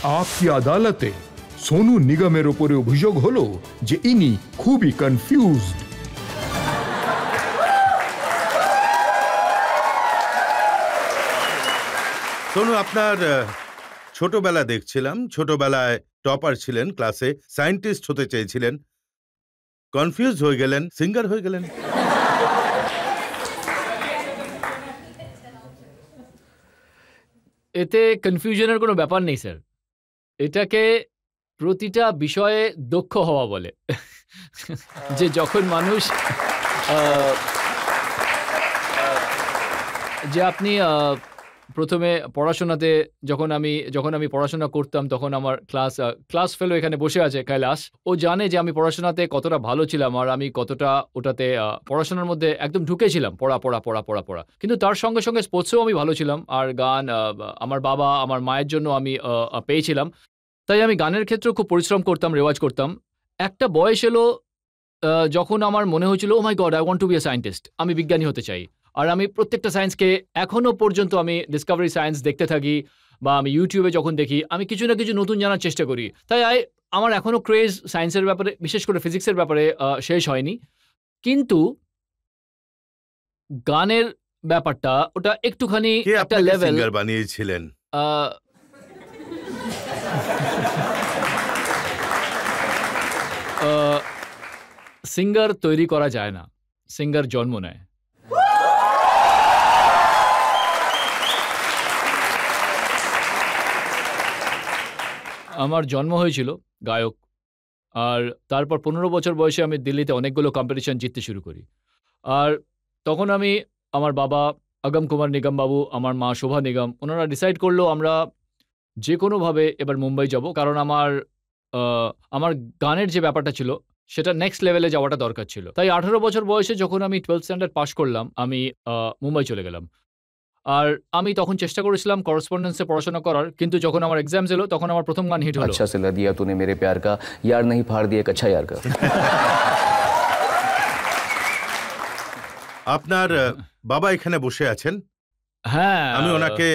आपकी আদালতে সোনু নিগমের উপরে অভিযোগ হলো যে ইনি খুবই কনফিউজড। সোনু, আপনার ছোটবেলা দেখছিলাম, ছোটবেলায় টপার ছিলেন, ক্লাসে সায়েন্টিস্ট হতে চেয়েছিলেন, কনফিউজ হয়ে গেলেন, সিঙ্গার হয়ে গেলেন। এতে কনফিউশনের কোনো ব্যাপার নেই স্যার, এটাকে প্রতিটা বিষয়ে দক্ষ হওয়া বলে। যে যখন মানুষ যে আপনি প্রথমে পড়াশোনাতে যখন আমি পড়াশোনা করতাম তখন আমার ক্লাস ফেলো এখানে বসে আছে কৈলাস, ও জানে যে আমি পড়াশোনাতে কতটা ভালো ছিলাম আর আমি কতটা ওটাতে পড়াশোনার মধ্যে একদম ঢুকেছিলাম, পড়া। কিন্তু তার সঙ্গে সঙ্গে স্পোর্টসেও আমি ভালো ছিলাম আর গান আমার বাবা আমার মায়ের জন্য আমি পেয়েছিলাম, তাই আমি গানের ক্ষেত্রেও খুব পরিশ্রম করতাম, রেওয়াজ করতাম। একটা বয়স এলো যখন আমার মনে হয়েছিল oh my God, I want to be a scientist, আমি বিজ্ঞানী হতে চাই। আর আমি প্রত্যেকটা সায়েন্সকে এখনো পর্যন্ত আমি ডিসকভারি সায়েন্স দেখতে থাকি বা আমি ইউটিউবে যখন দেখি আমি কিছু না কিছু নতুন জানার চেষ্টা করি। তাই আমার এখনো ক্রেজ সায়েন্সের ব্যাপারে, বিশেষ করে ফিজিক্সের ব্যাপারে শেষ হয়নি। কিন্তু গানের ব্যাপারটা ওটা একটুখানি একটা লেভেল বানিয়েছিলেন। সিঙ্গার তৈরি করা যায় না, সিঙ্গার জন্ম নেয়। আমার জন্ম হয়েছিল গায়ক, আর তারপর 15 বছর বয়সে আমি দিল্লিতে অনেকগুলো কম্পিটিশন জিততে শুরু করি। আর তখন আমার বাবা আগম কুমার নিগম বাবু, আমার মা শোভা নিগম, ওনারা ডিসাইড করলো আমরা যে কোনোভাবে এবার মুম্বাই যাব, কারণ আমার গানের যে ব্যাপারটা ছিল সেটা নেক্সট লেভেলে যাওয়াটা দরকার ছিল। তাই 18 বছর বয়সে যখন আমি 12th স্ট্যান্ডার্ড পাস করলাম আমি মুম্বাই চলে গেলাম। আর আমি তখন চেষ্টা করেছিলাম করসপন্ডেন্সে পড়াশোনা করার, কিন্তু যখন আমার এক্সামস এলো তখন আমার প্রথম গান হিট হলো। আচ্ছা সিলা দিয়া তूने मेरे प्यार का यार नहीं फाड़ दिया एक अच्छा यार का। আপনার বাবা এখানে বসে আছেন, হ্যাঁ, আমি ওনাকে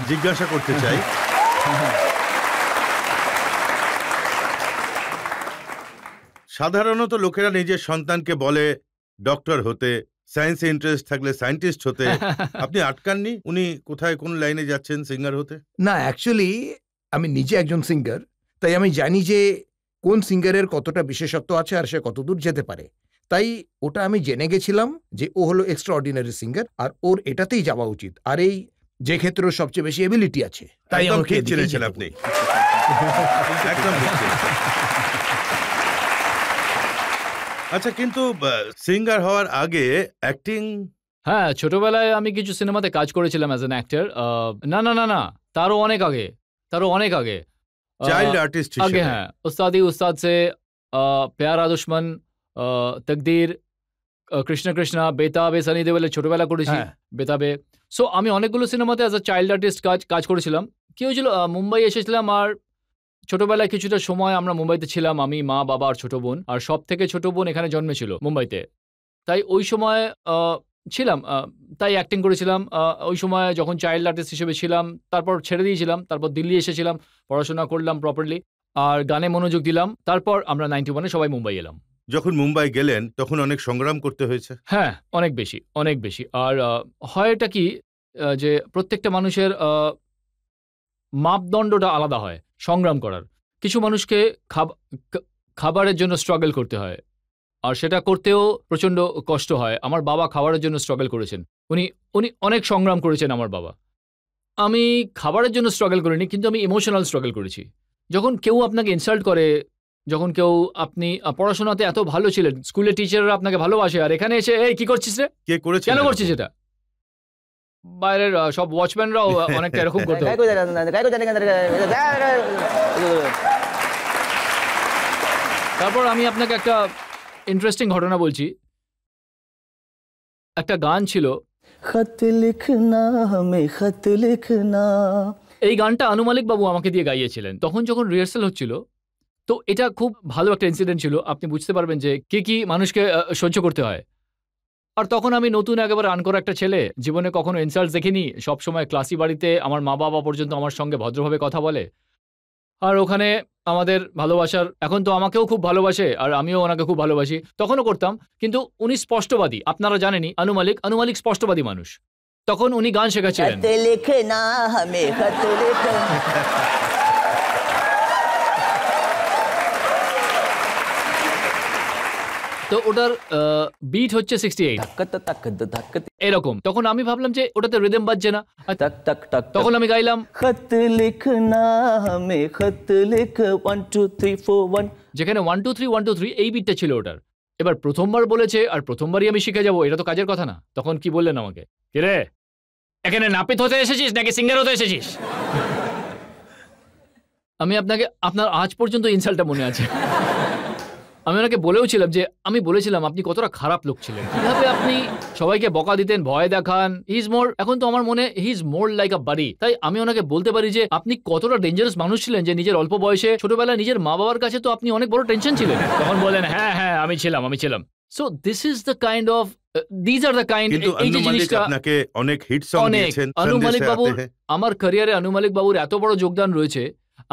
জিজ্ঞাসা করতে চাই, সাধারণত লোকেরা নিজের সন্তানকে বলে ডক্টর হতে, সায়েন্সে ইন্টারেস্ট থাকলে সায়েন্টিস্ট হতে, আপনি আটকাননি? উনি কোথায় কোন লাইনে যাচ্ছেন সিঙ্গার হতে? না, অ্যাকচুয়ালি আমি নিজে একজন সিঙ্গার, তাই আমি জানি যে কোন সিঙ্গারের কতটা বিশেষত্ব আছে আর সে কতদূর যেতে পারে। তাই ওটা আমি জেনে গেছিলাম যে ও হলো এক্সট্রা অর্ডিনারি সিঙ্গার আর ওর এটাতেই যাওয়া উচিত, আর এই যে ক্ষেত্রে সবচেয়ে বেশি এবিলিটি আছে, তাই আমাকে চিনেছেন আপনি একদম। আচ্ছা, কিন্তু সিঙ্গার হওয়ার আগে অ্যাক্টিং? হ্যাঁ, ছোটবেলায় আমি কিছু সিনেমাতে কাজ করেছিলাম অ্যাজ অ্যান অ্যাক্টর। না, তারও অনেক আগে চাইল্ড আর্টিস্ট আগে। হ্যাঁ, উস্তাদ সে, প্যারা দুশ্মন, তকদির, কৃষ্ণা, বেতাবে, সানি দেওয়ালে ছোটবেলা করেছি, বেতাবে। সো আমি অনেকগুলো সিনেমাতে অ্যাজ আ চাইল্ড আর্টিস্ট কাজ করেছিলাম। কি হয়েছিল, মুম্বাই এসেছিলাম আর ছোটবেলায় কিছুটা সময় আমরা মুম্বাইতে ছিলাম, আমি, মা, বাবা আর ছোট বোন। আর সব থেকে ছোট বোন এখানে জন্মেছিল মুম্বাইতে, তাই ওই সময় ছিলাম, তাই অ্যাক্টিং করেছিলাম। ওই সময় যখন চাইল্ড আর্টিস্ট হিসেবে ছিলাম, তারপর ছেড়ে দিয়েছিলাম, তারপর দিল্লি এসেছিলাম, পড়াশোনা করলাম প্রপারলি আর গানে মনোযোগ দিলাম। তারপর আমরা 91-এ সবাই মুম্বাই এলাম। যখন মুম্বাই গেলেন তখন অনেক সংগ্রাম করতে হয়েছে? হ্যাঁ, অনেক বেশি। আর হয়টা কি যে প্রত্যেকটা মানুষের মাপদণ্ডটা আলাদা হয় সংগ্রাম করার। কিছু মানুষকে খাবারের জন্য স্ট্রাগল করতে হয়, আর সেটা করতেও প্রচণ্ড কষ্ট হয়। আমার বাবা খাবারের জন্য স্ট্রাগল করেছেন, উনি অনেক সংগ্রাম করেছেন আমার বাবা। আমি খাবারের জন্য স্ট্রাগল করিনি, কিন্তু আমি ইমোশনাল স্ট্রাগল করেছি। যখন কেউ আপনাকে ইনসাল্ট করে, যখন কেউ, আপনি পড়াশোনাতে এত ভালো ছিলেন, স্কুলের টিচাররা আপনাকে ভালোবাসে, আর এখানে এসে এই কি করছিস রে, কে করেছে, কেন করছিস এটা? বাইরের সব ওয়াচম্যানরাও অনেকটা এরকম করতে। তারপর আমি আপনাকে একটা ইন্টারেস্টিং ঘটনা বলছি। একটা গান ছিল, খত লিখনা হামে খত লিখনা, এই গানটা আনু মালিক বাবু আমাকে দিয়ে গাইয়েছিলেন। তখন যখন রিহার্সাল হচ্ছিল, তো এটা খুব ভালো একটা ইনসিডেন্ট ছিল। আপনি বুঝতে পারবেন যে কি মানুষকে সহ্য করতে হয়। আর তখন আমি নতুন একেবারে আনকরা একটা ছেলে, জীবনে কখনো ইনসাল্ট দেখিনি। সবসময় ক্লাসি বাড়িতে আমার মা বাবা পর্যন্ত আমার সঙ্গে ভদ্রভাবে কথা বলে। আর ওখানে আমাদের ভালোবাসার, এখন তো আমাকেও খুব ভালোবাসে আর আমিও ওনাকে খুব ভালোবাসি, তখনও করতাম। কিন্তু উনি স্পষ্টবাদী, আপনারা জানেনই অনুমালিক স্পষ্টবাদী মানুষ। তখন উনি গান শেখাচ্ছিলেন। खत लिखना हमें खत लिखना তো ওটার বিট হচ্ছে 68 धक्कत तक धक्कत এরকম। তখন আমি ভাবলাম যে ওটাতে রিদম বাজছে না, আর तक तक तक তখন আমি গাইলাম खत लिखना हमें खत लिख 1 2 3 4 1 যেখানে 1 2 3 1 2 3 এই বিটটা ছিল ওটার। এবার প্রথমবার বলেছে আর প্রথমবারই আমি শিখে যাবো, এটা তো কাজের কথা না। তখন কি বললেন আমাকে, কিরে এখানে নাপিত হতে এসেছিস নাকি সিঙ্গার হতে এসেছিস? আমি আপনার আজ পর্যন্ত ইনসাল্টটা মনে আছে। আমি ওনাকে বলেওছিলাম যে আমি বলেছিলাম আপনি কতটা খারাপ লোক ছিলেন, কিভাবে আপনি সবাইকে বকা দিতেন, ভয় দেখান। এখন তো আমার মনে হি ইজ মোর লাইক আ বাড়ি। তাই আমি ওনাকে বলতে পারি যে আপনি কতটা ডেঞ্জারাস মানুষ ছিলেন, যে নিজের অল্প বয়সে ছোটবেলায় নিজের মা বাবার কাছে তো আপনি অনেক বড় টেনশন ছিলেন। তখন বলেন হ্যাঁ হ্যাঁ আমি ছিলাম। So this is the kind of these are the kind. কিন্তু এই যে আনু মালিক জিনিসটা আপনাকে অনেক হিট সং অনেক, দিয়েছেন। আনু মালিক সন্দেশে বাবুর, আতে হ্যাঁ। আমার ক্যারিয়ারে আনু মালিক বাবুর এত বড় যোগদান রয়েছে,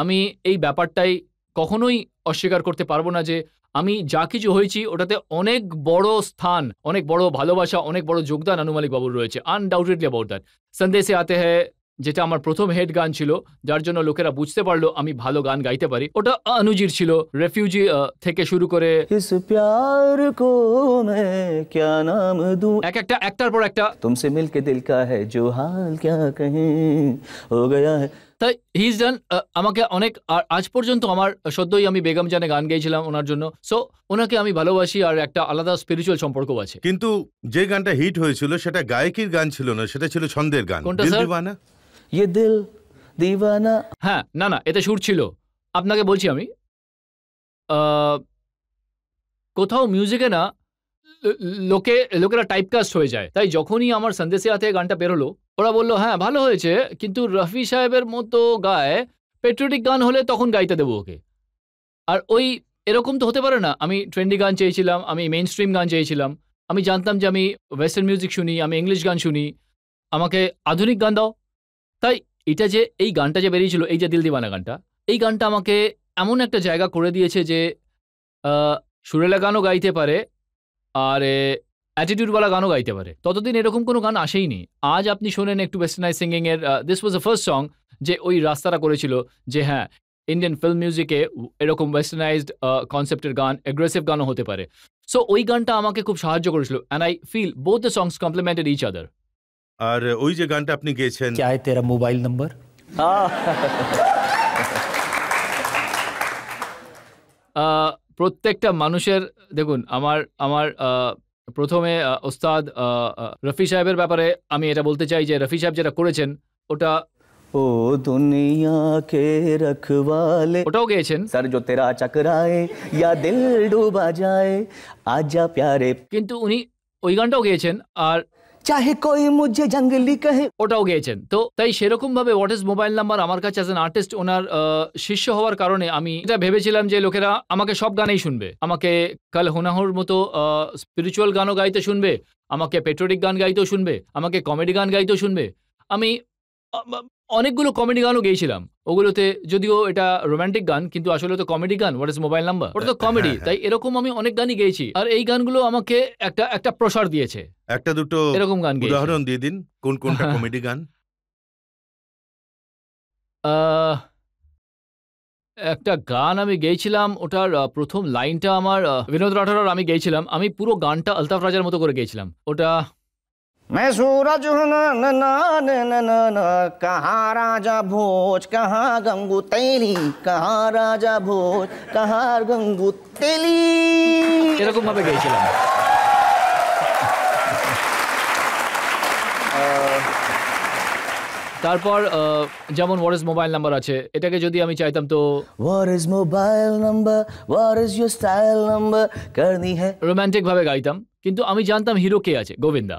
আমি এই ব্যাপারটাই কখনোই অস্বীকার করতে পারবো না যে আমি যা কিছু হয়েছি ওটাতে অনেক বড় স্থান, অনেক বড় ভালোবাসা, অনেক বড় যোগদান আনু মালিক বাবুর রয়েছে। Undoubtedly about that. সন্দেশে আতে হ্যায় যেটা আমার প্রথম হেড গান ছিল, যার জন্য লোকেরা বুঝতে পারলো আমি ভালো গান গাইতে পারি, ওটা অনুজির ছিল। রেফিউজি থেকে শুরু করে इस प्यार को मैं क्या नाम दूं একটার পর একটা। तुमसे मिलके दिल का है जो हाल क्या कहें हो गया है। তাই হি ইজ ডান আমাকে অনেক। আর আজ পর্যন্ত আমার সদ্যই আমি বেগম জানে গান গেয়েছিলাম ওনার জন্য। সো ওনাকে আমি ভালোবাসি আর একটা আলাদা স্পিরিচুয়াল সম্পর্ক আছে। কিন্তু যে গানটা হিট হয়েছিল সেটা গায়কির গান ছিল না, সেটা ছিল ছন্দের গান। কোনটা, দিল স্যার? দিওয়ানা। ये दिल दीवाना হ্যাঁ, না এতে সুর ছিল। আপনাকে বলছি আমি কোথাও মিউজিকে না লোকেরা টাইপকাস্ট হয়ে যায়। তাই যখনই আমার সন্দেশে আতে গানটা বেরোলো, ওরা বললো হ্যাঁ ভালো হয়েছে, কিন্তু রফি সাহেবের মতো গায়, পেট্রিয়টিক গান হলে তখন গাইতে দেবো ওকে। আর ওই এরকম তো হতে পারে না। আমি ট্রেন্ডি গান চেয়েছিলাম, আমি মেইন স্ট্রিম গান চেয়েছিলাম। আমি জানতাম যে আমি ওয়েস্টার্ন মিউজিক শুনি, আমি ইংলিশ গান শুনি, আমাকে আধুনিক গান দাও। তাই এটা যে এই গানটা যে বেরিয়েছিল, এই যে দিল দিওয়ানা গানটা, এই গানটা আমাকে এমন একটা জায়গা করে দিয়েছে যে সুরেলা গানও গাইতে পারে আর অ্যাটিটিউডওয়ালা গানও গাইতে পারে। ততদিন এরকম কোনো গান আসেইনি। আজ আপনি শোনেন একটু ওয়েস্টার্নাইজ সিঙ্গিং এর, this was the first song যে ওই রাস্তাটা করেছিল যে হ্যাঁ ইন্ডিয়ান ফিল্ম মিউজিকে এরকম ওয়েস্টার্নাইজড কনসেপ্টের গান, অ্যাগ্রেসিভ গানও হতে পারে। সো ওই গানটা আমাকে খুব সাহায্য করেছিল, and I feel both the songs complemented each other. আর ওই যে গানটা আপনি গেয়েছেন, क्या है तेरा मोबाइल नंबर? প্রত্যেকটা মানুষের, দেখুন আমার প্রথমে ওস্তাদ রফি সাহেবের ব্যাপারে আমি এটা বলতে চাই যে রফি সাহেব যেটা করেছেন ওটা, ओ दुनिया के रखवाले ওটাও গেয়েছেন। सर जो तेरा चकराए या दिल डूबा जाए आजा प्यारे কিন্তু উনি ওই গানটাও গেয়েছেন আর चाहे कोई मुझे जंगली कहे ওটাও গেয়েছেন। তো তাই সেরকম ভাবে হোয়াট ইজ মোবাইল নাম্বার আমার কাছে অ্যাজ অ্যান আর্টিস্ট ওনার শিষ্য হওয়ার কারণে আমি এটা ভেবেছিলাম যে লোকেরা আমাকে সব গানেই শুনবে, আমাকে কাল হোনাহর মতো স্পিরিচুয়াল গানও গাইতে শুনবে, আমাকে পেট্রিয়টিক গান গাইতেও শুনবে, আমাকে কমেডি গান গাইতেও শুনবে। আমি অনেকগুলো কমেডি গানও গেয়েছিলাম, ওগুলোতে যদিও এটা রোমান্টিক গান কিন্তু আসলে তো কমেডি গান। হোয়াট ইজ মোবাইল নাম্বার, ওটা তো কমেডি। তাই এরকম আমি অনেক গানই গেয়েছি আর এই গানগুলো আমাকে একটা প্রসার দিয়েছে। একটা দুটো এরকম গান গেয়েছি। উদাহরণ দিয়ে দিন, কোনটা কমেডি গান? একটা গান আমি গেয়েছিলাম, ওটার প্রথম লাইনটা আমার বিনোদ রাঠোর আমি গেয়েছিলাম। আমি পুরো গানটা আলতাফ রাজার মতো করে গেয়েছিলাম। ওটা मैं सूरज हूँ ना ना ना ना ना ना ना कहाँ राजा भोज कहाँ गंगू तेली कहाँ राजा भोज कहाँ गंगू तेली এরকম ভাবে গেয়েছিলাম। তারপর যেমন হোয়াট ইজ মোবাইল নাম্বার আছে, এটাকে যদি আমি চাইতাম তো What is mobile number? What is your style number? करनी है রোমান্টিক ভাবে গাইতাম, কিন্তু আমি জানতাম হিরো কে আছে, গোবিন্দা।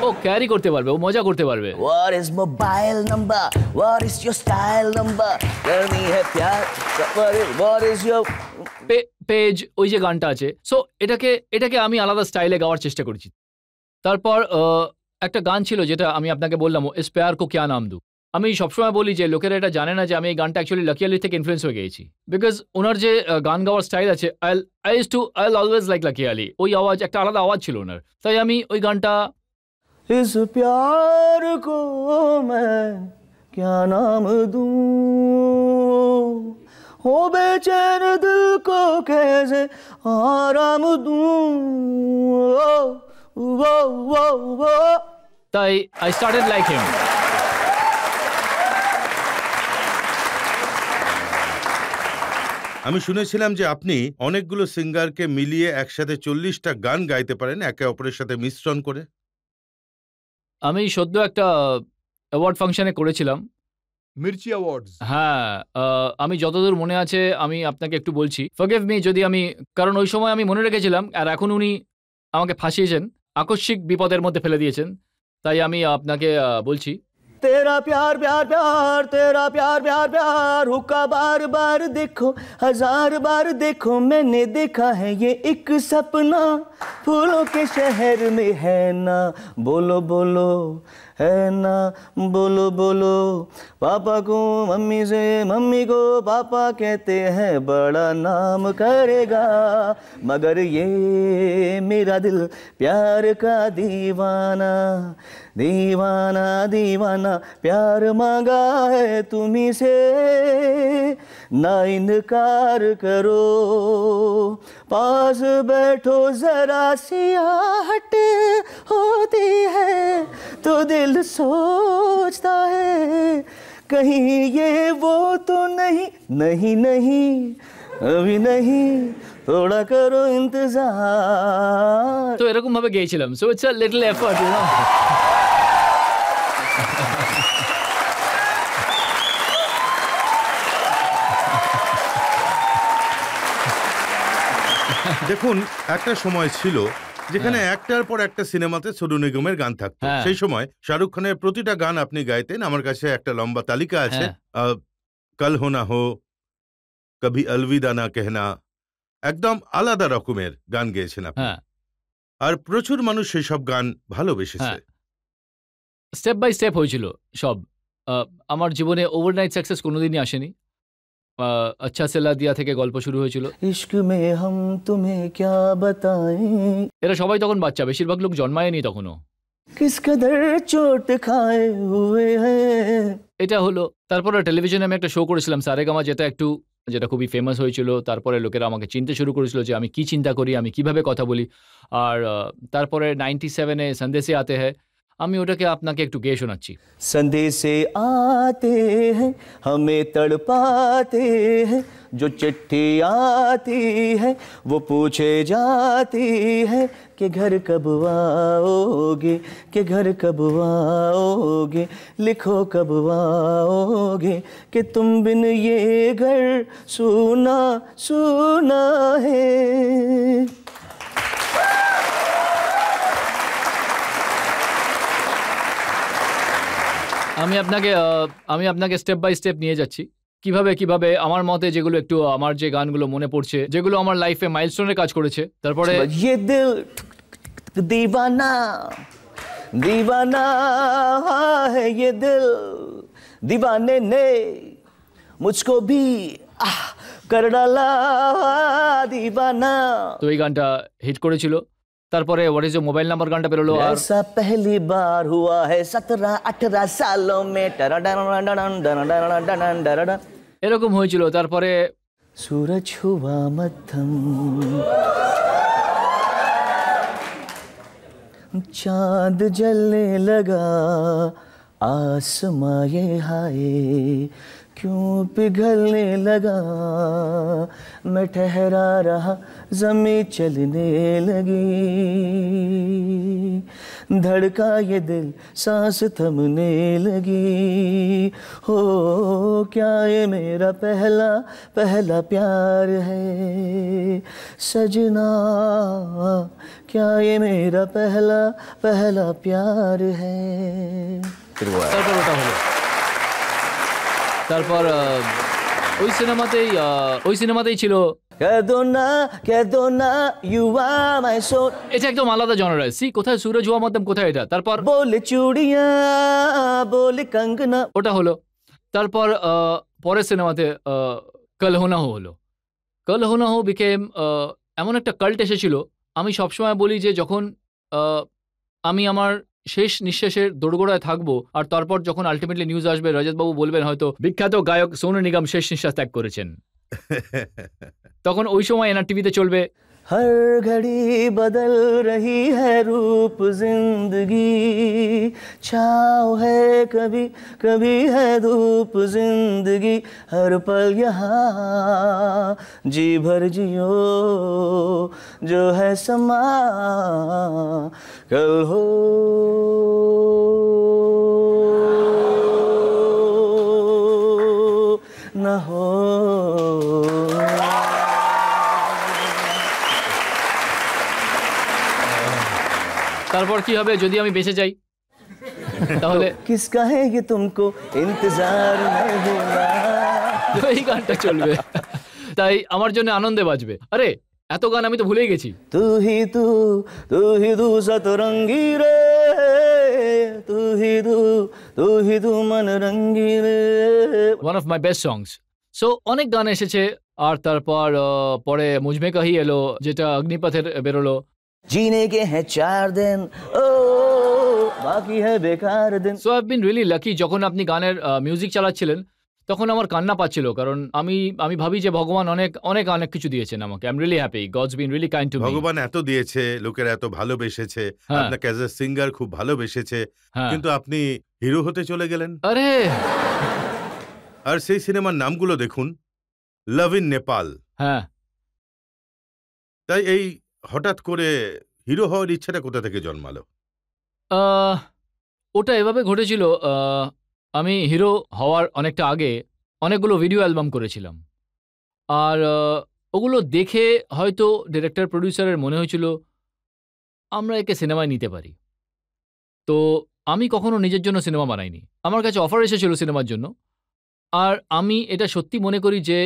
ও ক্যারি করতে পারবে, ও মজা করতে পারবে। What is mobile number? What is your style number? करनी है प्यार What is your পেজ, ওই যে গানটা আছে। সো এটাকে আমি আলাদা স্টাইলে গাওয়ার চেষ্টা করেছি। তারপর একটা গান ছিল যেটা আমি আপনাকে বললাম, ইস প্যার কো ক্যা নাম দু, আমি সবসময় বলি যে লোকেরা এটা জানে না যে আমি এই গানটা অ্যাকচুয়ালি লাকি আলি থেকে ইনফ্লুয়েন্স হয়ে গেছি, বিকজ ওনার যে গান গাওয়ার স্টাইল আছে, আই অলওয়েজ লাইক লাকি আলি, ওই আওয়াজ একটা আলাদা আওয়াজ ছিল ওনার, তাই আমি ওই গানটা इस प्यार को मैं क्या नाम दूं, हो बेचैन दिल को कैसे आराम दूं, वो वो वो তাই আই স্টার্টেড লাইক হিম। আমি শুনেছিলাম যে আপনি অনেকগুলো সিঙ্গারকে মিলিয়ে একসাথে 40টা গান গাইতে পারেন একে অপরের সাথে মিশ্রণ করে। আমি সদ্য একটা অ্যাওয়ার্ড ফাংশনে করেছিলাম, মির্চি অ্যাওয়ার্ডস। হ্যাঁ, আমি যতদূর মনে আছে আমি আপনাকে একটু বলছি, ফরগিভ মি যদি আমি, কারণ ওই সময় আমি মনে রেখেছিলাম আর এখন উনি আমাকে ফাঁসিয়েছেন, আকস্মিক বিপদের মধ্যে ফেলে দিয়েছেন, তাই আমি আপনাকে বলছি। तेरा प्यार प्यार प्यार, तेरा प्यार प्यार प्यार, हुक्का बार बार देखो, हजार बार देखो, मैंने देखा है ये एक सपना, फूलों के शहर में है ना, बोलो बोलो है ना, बोलो बोलो। पापा को मम्मी से, मम्मी को पापा कहते हैं, बड़ा नाम करेगा, मगर ये मेरा दिल प्यार का दीवाना, दीवाना दीवाना, प्यार मांगा है तुम्ही से, ना इनकार करो, पास बैठो जरा सी आहट होती है तो दिल सोचता है कहीं ये वो तो नहीं, नहीं नहीं अभी नहीं, थोड़ा करो इंतजार। তো এরকম ভাবে গেয়েছিলাম, so it's a little effort, you know. দেখুন, একটা সময় ছিল যেখানে একটার পর একটা সিনেমাতে সোনু নিগমের গান থাকতো। হ্যাঁ। সেই সময় শাহরুখ খানের প্রতিটা গান আপনি গাইতেন। আমার কাছে একটা লম্বা তালিকা আছে। কাল হো না হো, কভি অলবিদা না কেহনা, একদম আলাদা রকমের গান গেয়েছেন আপনি। হ্যাঁ, আর প্রচুর মানুষ সেই সব গান ভালোবেসেছে। স্টেপ বাই স্টেপ হয়েছিল সব। আমার জীবনে ওভারনাইট সাকসেস কোনোদিনই আসেনি। আচ্ছা সেলা দিয়া থেকে গল্প শুরু হয়েছিল। इश्क में हम तुम्हें क्या बताएं, এরা সবাই তখন বাচ্চা, বেশিরভাগ লোক জন্মায়নি তখনও। किस कदर चोट खाए हुए हैं। এটা হলো, তারপরে টেলিভিশনে আমি একটা শো করেছিলাম সারেগামা, যেটা খুবই ফেমাস হয়েছিল। তারপরে লোকেরা আমাকে চিনতে শুরু করেছিল যে আমি কি চিন্তা করি, আমি কিভাবে কথা বলি। আর তারপরে 97-এ সন্দেশে আতে হ্যায়, আমি ওটাকে আপনাকে একটু গেয়ে শোনাচ্ছি। संदेशे आते हैं हमें तड़पाते हैं, जो चिट्ठी आती है वो पूछे जाती है कि घर कब आओगे, कि घर कब आओगे, लिखो कब आओगे, कि तुम बिन ये घर सूना सूना है। আমি আপনাকে স্টেপ বাই স্টেপ নিয়ে যাচ্ছি, কিভাবে আমার মতে যেগুলো একটু আমার যে গানগুলো মনে পড়ছে, যেগুলো আমার লাইফে মাইলস্টোনের কাজ করেছে। তারপরে ये दिल दीवाना दीवाना है, ये दिल दीवाने ने मुझको भी कर डाला दीवाना। তো এই গানটা হিট করেছিল। তারপরে what is your mobile number গানটা বেরোলো। আর ऐसा पहली बार हुआ है 17-18 सालों में, এরকম হয়েছিল। তারপরে सूरज हुआ मध्यम, चांद जलने लगा, आसमां ये हाय क्यों पिघलने लगा, मैं ठहरा रहा ज़मीं चलने लगी, धड़का ये दिल सांस थमने लगी, हो क्या ये मेरा पहला पहला प्यार है सजना, क्या ये मेरा पहला पहला प्यार है। তারপর ওটা হলো। তারপর ওই সিনেমাতেই ছিল कह दो ना you are my soul। এটা একদম আলাদা জনরা। সি কোথায় সুরজ হুয়া মধ্যম, কোথায় এটা। তারপর बोले चूड़ियां बोले कंगना, ওটা হলো। তারপর পরের সিনেমাতে কল হো না হো হলো। কল হো না হো বিকেম এমন একটা কাল্ট এসেছিল। আমি সবসময় বলি যে যখন আমি আমার শেষ নিঃশ্বাসের দোরগোড়ায় থাকবো আর তারপর যখন আলটিমেটলি নিউজ আসবে, রজতবাবু বলবেন হয়তো বিখ্যাত গায়ক সোনু নিগম শেষ নিঃশ্বাস ত্যাগ করেছেন, তখন ওই সময় এনার টিভিতে চলবে हर घड़ी बदल रही है रूप जिंदगी, छाँव है कभी कभी है धूप जिंदगी, हर पल यहाँ जी भर जियो जो है समा कल हो न हो। তারপর কি হবে যদি আমি বেঁচে যাই, তাহলে किसका है ये तुमको इंतजार में होना, এই গানটা চলবে। তাই আমার জন্য আনন্দে বাজবে। আরে এত গান আমি তো ভুলেই গেছি। तू ही तू सतरंगी रे, तू ही तू मन रंगी रे। One of my best songs. So অনেক গান এসেছে। আর তারপর পরে মুঝমে কাহি এলো, যেটা অগ্নিপথের বেরোলো। जीने के हैं 4 दिन ओ बाकी है बेकार दिन। So I been really lucky. যখন আপনি গানের মিউজিক চালাচ্ছিলেন তখন আমার কান্না পাচ্ছিল, কারণ আমি ভাবি যে ভগবান অনেক অনেক অনেক কিছু দিয়েছেন আমাকে। I am really happy. God's been really kind to me. ভগবান এত দিয়েছে, লোকেরা এত ভালোবেসেছে, আপনাকে অ্যাজ এ সিঙ্গার খুব ভালোবেসেছে, কিন্তু আপনি হিরো হতে চলে গেলেন। আরে আর সেই সিনেমার নামগুলো দেখুন, লাভ ইন নেপাল। হ্যাঁ, তাই এই হঠাৎ করে হিরো হওয়ার ইচ্ছাটা কোথা থেকে জন্মালো? ওটা এভাবে ঘটেছিল। আমি হিরো হওয়ার অনেকটা আগে অনেকগুলো ভিডিও অ্যালবাম করেছিলাম, আর ওগুলো দেখে হয়তো ডিরেক্টর প্রডিউসারের মনে হয়েছিল আমরা একে সিনেমায় নিতে পারি। তো আমি কখনো নিজের জন্য সিনেমা বানাইনি। আমার কাছে অফার এসেছিল সিনেমার জন্য, আর আমি এটা সত্যি মনে করি যে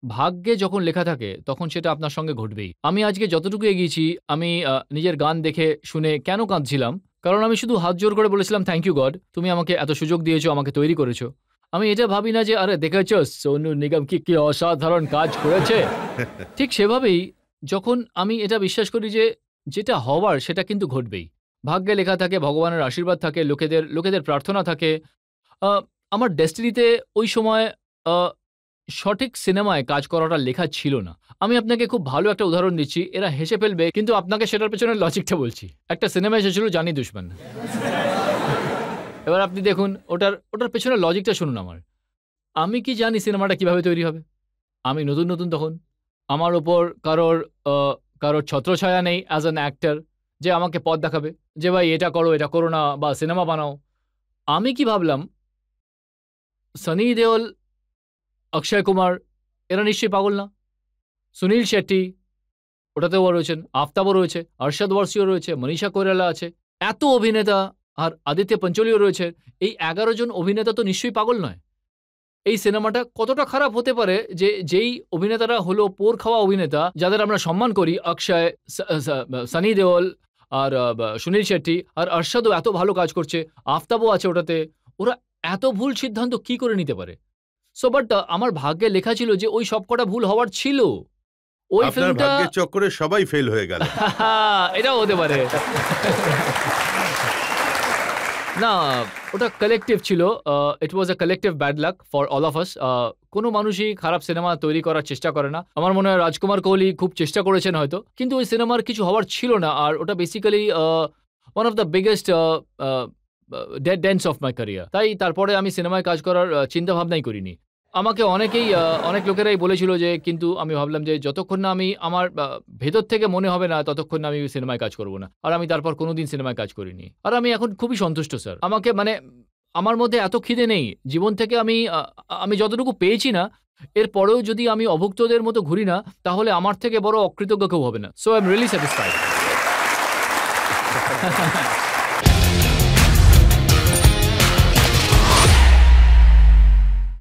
ভাগ্যে যখন লেখা থাকে তখন সেটা আপনার সঙ্গে ঘটবেই। আমি আজকে যতটুকু এগিয়েছি, আমি নিজের গান দেখে শুনে কেন কাঁদছিলাম, কারণ আমি শুধু হাত জোর করে বলেছিলাম থ্যাংক ইউ গড, তুমি আমাকে এত সুযোগ দিয়েছো, আমাকে তৈরি করেছো। আমি এটা ভাবি না যে আরে দেখেছো সোনু নিগম কি অসাধারণ কাজ করেছে। ঠিক সেভাবেই যখন আমি এটা বিশ্বাস করি যে যেটা হওয়ার সেটা কিন্তু ঘটবেই। ভাগ্যে লেখা থাকে, ভগবানের আশীর্বাদ থাকে, লোকেদের প্রার্থনা থাকে। আমার ডেস্টিনিতে ওই সময় সঠিক সিনেমায় কাজ করাটা লেখা ছিল না। আমি আপনাকে খুব ভালো একটা উদাহরণ দিচ্ছি, এরা হেসে ফেলবে কিন্তু আপনাকে সেটার পেছনে লজিকটা বলছি। একটা সিনেমা এসেছিল জানি দুশমন। এবার আপনি দেখুন ওটার পেছনে লজিকটা শুনুন আমার। আমি কি জানি সিনেমাটা কিভাবে তৈরি হবে? আমি নতুন তখন, আমার ওপর কারোর ছত্রছায়া নেই অ্যাজ অ্যান অ্যাক্টর যে আমাকে পথ দেখাবে যে ভাই এটা করো না বা সিনেমা বানাও। আমি কি ভাবলাম সানি দেওল, অক্ষয় কুমার এরা নিশ্চয়ই পাগল না, সুনীল শেট্টি ওটাতেও রয়েছেন, আফতাবও রয়েছে, অরশদ ওয়ারসিও রয়েছে, মনীষা কৈরালা আছে, এত অভিনেতা, আর আদিত্য পঞ্চলিও রয়েছে। এই 11 জন অভিনেতা তো নিশ্চয়ই পাগল নয়। এই সিনেমাটা কতটা খারাপ হতে পারে যে যেই অভিনেতারা হলো পোর খাওয়া অভিনেতা, যাদের আমরা সম্মান করি, অক্ষয়, সানি দেওল আর সুনীল শেট্টি, আর অরশদও এত ভালো কাজ করছে, আফতাবও আছে ওটাতে, ওরা এত ভুল সিদ্ধান্ত কি করে নিতে পারে? সো বাট আমার ভাগ্যে লেখা ছিল যে ওই সবকটা ভুল হওয়ার ছিল। ওই ফিল্মটা ভাগ্যের চক্করে সবাই ফেল হয়ে গেল। এটাও হতে পারে না, ওটা কালেকটিভ ছিল। It was a collective bad luck for all of us. কোনো মানুষই খারাপ সিনেমা তৈরি করার চেষ্টা করে না। আমার মনে হয় রাজকুমার কোহলি খুব চেষ্টা করেছেন হয়তো, কিন্তু ওই সিনেমার কিছু হওয়ার ছিল না। আর ওটা basically one of the biggest dead ডেন্স অফ মাই ক্যারিয়ার। তাই তারপরে আমি সিনেমায় কাজ করার চিন্তা ভাবনাই করিনি। আমাকে অনেক লোকেরাই বলেছিল যে, কিন্তু আমি ভাবলাম যে যতক্ষণ না আমি আমার ভেতর থেকে মনে হবে না ততক্ষণ না আমি সিনেমায় কাজ করব না। আর আমি তারপর কোনোদিন সিনেমায় কাজ করিনি। আর আমি এখন খুবই সন্তুষ্ট স্যার। আমাকে আমার মধ্যে এত খিদে নেই জীবন থেকে। আমি যতটুকু পেয়েছি না, এর পরেও যদি আমি অভুক্তদের মতো ঘুরি না, তাহলে আমার থেকে বড় অকৃতজ্ঞ কেউ হবে না। So I am really satisfied.